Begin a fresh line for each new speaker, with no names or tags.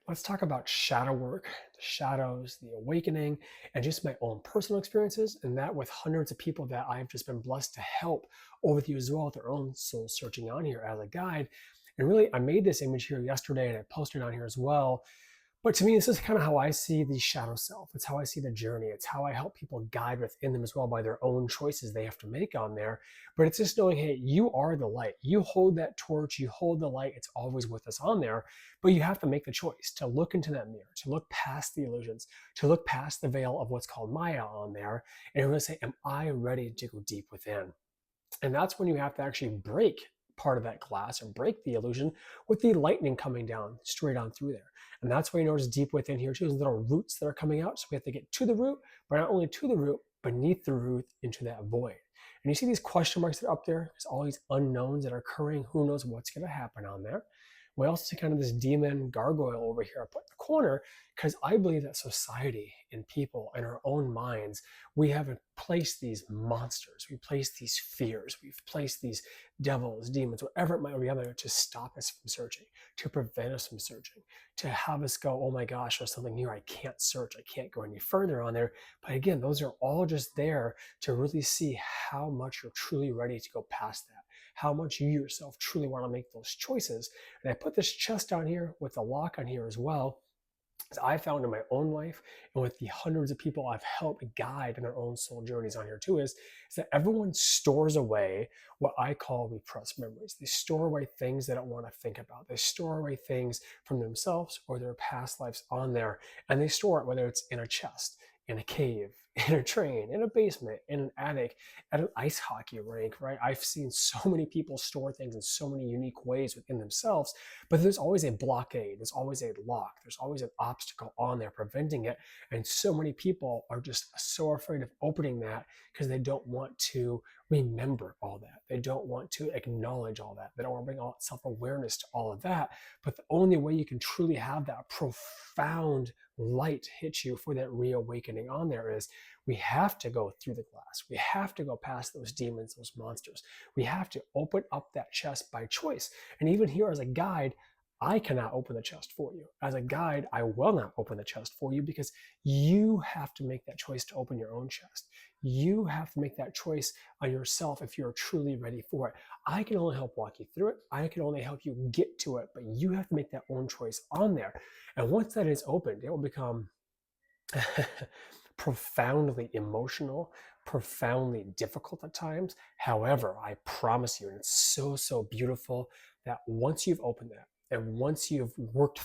Let's talk about shadow work, the shadows, the awakening, and just my own personal experiences, and that with hundreds of people that I've just been blessed to help over the years as well with their own soul searching on here as a guide. And really, I made this image here yesterday and I posted it on here as well. But to me, this is kind of how I see the shadow self. It's how I see the journey. It's how I help people guide within them as well by their own choices they have to make on there. But it's just knowing, hey, you are the light. You hold that torch, you hold the light. It's always with us on there. But you have to make the choice to look into that mirror, to look past the illusions, to look past the veil of what's called Maya on there, and really say, am I ready to go deep within? And that's when you have to actually break part of that glass or break the illusion with the lightning coming down straight on through there. And that's why you notice deep within here too, there's little roots that are coming out. So we have to get to the root, but not only to the root, beneath the root into that void. And you see these question marks that are up there. There's all these unknowns that are occurring. Who knows what's going to happen on there? We also see kind of this demon gargoyle over here up in the corner, because I believe that society and people and our own minds, we have placed these monsters, we place these fears, we've placed these devils, demons, whatever it might be out there to stop us from searching, to prevent us from searching, to have us go, oh my gosh, there's something here, I can't search, I can't go any further on there. But again, those are all just there to really see how much you're truly ready to go past that, how much you yourself truly want to make those choices. And I put this chest on here with the lock on here as well, as I found in my own life and with the hundreds of people I've helped guide in their own soul journeys on here too, is that everyone stores away what I call repressed memories. They store away things they don't want to think about. They store away things from themselves or their past lives on there. And they store it, whether it's in a chest, in a cave, in a train, in a basement, in an attic, at an ice hockey rink, right? I've seen so many people store things in so many unique ways within themselves, but there's always a blockade, there's always a lock, there's always an obstacle on there preventing it. And so many people are just so afraid of opening that because they don't want to remember all that. They don't want to acknowledge all that. They don't want to bring all self-awareness to all of that. But the only way you can truly have that profound light hit you for that reawakening on there is we have to go through the glass. We have to go past those demons, those monsters. We have to open up that chest by choice. And even here as a guide, I cannot open the chest for you. As a guide, I will not open the chest for you because you have to make that choice to open your own chest. You have to make that choice on yourself if you're truly ready for it. I can only help walk you through it. I can only help you get to it, but you have to make that own choice on there. And once that is opened, it will become profoundly emotional, profoundly difficult at times. However, I promise you, and it's so, so beautiful that once you've opened that, and once you've worked